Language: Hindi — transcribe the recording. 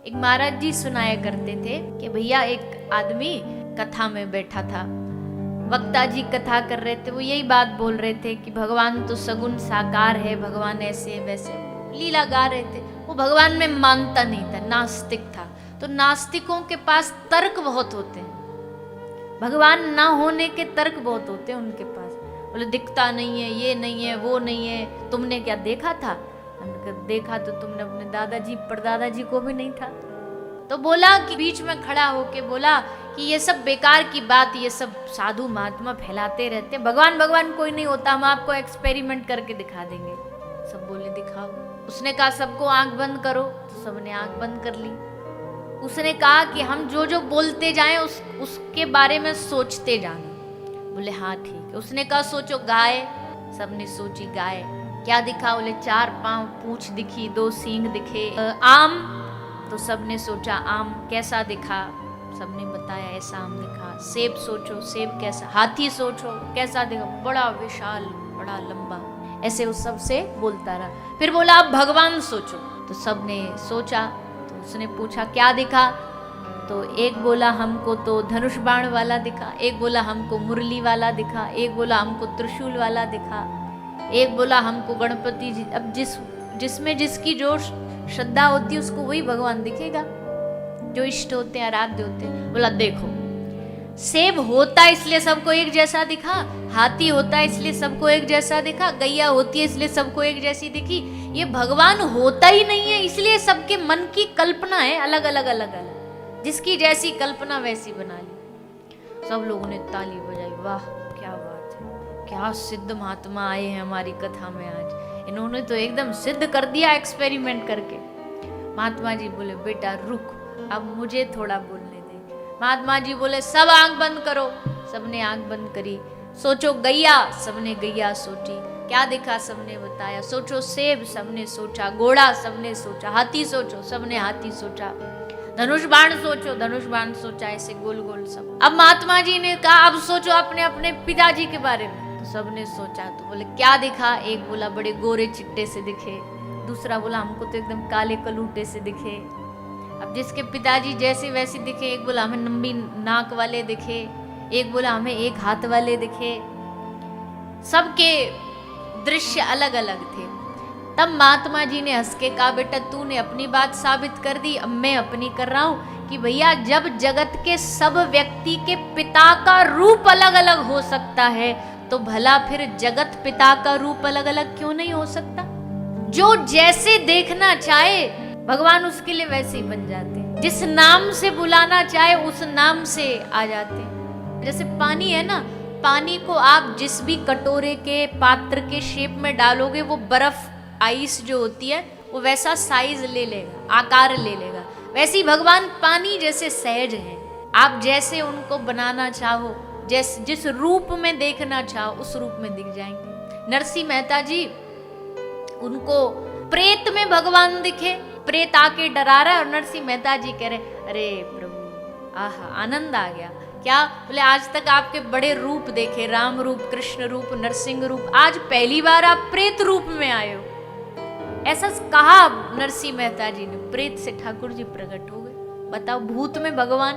एक महाराज जी सुनाया करते थे कि भैया एक आदमी कथा में बैठा था, वक्ता जी कथा कर रहे थे, वो यही बात बोल रहे थे कि भगवान तो सगुण साकार है, भगवान ऐसे वैसे लीला गा रहे थे। वो भगवान में मानता नहीं था, नास्तिक था। तो नास्तिकों के पास तर्क बहुत होते हैं, भगवान ना होने के तर्क बहुत होते हैं उनके पास। बोले दिखता नहीं है, ये नहीं है, वो नहीं है, तुमने क्या देखा था? देखा तो तुमने अपने दादाजी परदादाजी को भी नहीं था। तो बोला कि बीच में खड़ा होके बोला कि ये सब बेकार की बात, ये सब साधु महात्मा फैलाते रहते, भगवान भगवान कोई नहीं होता, हम आपको एक्सपेरिमेंट करके दिखा देंगे। सब बोले दिखाओ। उसने कहा सबको आंख बंद करो, तो सबने आंख बंद कर ली। उसने कहा कि हम जो जो बोलते जाएं उसके बारे में सोचते जाना। बोले हाँ ठीक है। उसने कहा सोचो गाय, सबने सोची गाय। क्या दिखा? बोले 4 पांव, पूंछ दिखी, 2 सींग दिखे। आम, तो सबने सोचा आम कैसा दिखा, सबने बताया ऐसा आम दिखा। सेब सोचो, सेब कैसा। हाथी सोचो कैसा दिखा, बड़ा विशाल, बड़ा लंबा। ऐसे उस सबसे बोलता रहा। फिर बोला अब भगवान सोचो, तो सबने सोचा। तो उसने पूछा क्या दिखा? तो एक बोला हमको तो धनुष बाण वाला दिखा, एक बोला हमको मुरली वाला दिखा, एक बोला हमको त्रिशूल वाला दिखा, एक बोला हमको गणपति जी। अब जिसमें जिसकी जो श्रद्धा होती है उसको वही भगवान दिखेगा, जो इष्ट होते हैं, आराध्य होते हैं। बोला देखो, सेब होता है इसलिए सबको एक जैसा दिखा, हाथी होता है इसलिए सबको एक जैसा दिखा, गैया होती है इसलिए सबको एक जैसी दिखी। ये भगवान होता ही नहीं है, इसलिए सबके मन की कल्पना है अलग अलग अलग अलग, जिसकी जैसी कल्पना वैसी बना ली। सब लोगों ने ताली बजाई, वाह क्या बात है, क्या सिद्ध महात्मा आए हैं हमारी कथा में आज, इन्होंने तो एकदम सिद्ध कर दिया एक्सपेरिमेंट करके। महात्मा जी बोले बेटा रुक, अब मुझे थोड़ा बोलने दे। महात्मा जी बोले सब आंख बंद करो। सबने आंख बंद करी। सोचो गैया, सबने गैया सोची। क्या दिखा? सबने बताया। सोचो सेब, सबने सोचा। घोड़ा, सबने सोचा। हाथी सोचो, सबने हाथी सोचा। धनुष बाण सोचो, धनुष बाण सोचा। ऐसे गोल गोल सब। अब महात्मा जी ने कहा अब सोचो अपने अपने पिताजी के बारे में। तो सबने सोचा। तो बोले क्या दिखा? एक बोला बड़े गोरे चिट्टे से दिखे, दूसरा बोला हमको तो एकदम काले कलूटे से दिखे। अब जिसके पिताजी जैसे वैसे दिखे, एक बोला हमें लंबी नाक वाले दिखे, एक बोला हमें एक हाथ वाले दिखे। सबके दृश्य अलग अलग थे। तब महात्मा जी ने हंस के कहा बेटा तूने अपनी बात साबित कर दी, अब मैं अपनी कर रहा हूं कि भैया जब जगत के सब व्यक्ति के पिता का रूप अलग अलग हो सकता है, तो भला फिर जगत पिता का रूप अलग अलग क्यों नहीं हो सकता? जो जैसे देखना चाहे भगवान उसके लिए वैसे ही बन जाते हैं, जिस नाम से बुलाना चाहे उस नाम से आ जाते हैं। जैसे पानी है ना, पानी को आप जिस भी कटोरे के पात्र के शेप में डालोगे, वो बर्फ आइस जो होती है वो वैसा साइज ले लेगा, आकार ले लेगा। वैसे ही भगवान पानी जैसे सहज है, आप जैसे उनको बनाना चाहो, जिस रूप में देखना चाहो उस रूप में दिख जाएंगे। नरसिंह मेहता जी, उनको प्रेत में भगवान दिखे, प्रेत आके डरा रहा है और नरसिंह मेहता जी कह रहे अरे प्रभु आहा आनंद आ गया। क्या? बोले आज तक आपके बड़े रूप देखे, राम रूप, कृष्ण रूप, नरसिंह रूप, आज पहली बार आप प्रेत रूप में आए हो। ऐसा कहा नरसिंह मेहता जी ने। प्रेत से ठाकुर जी प्रकट हो गए। बताओ भूत में भगवान,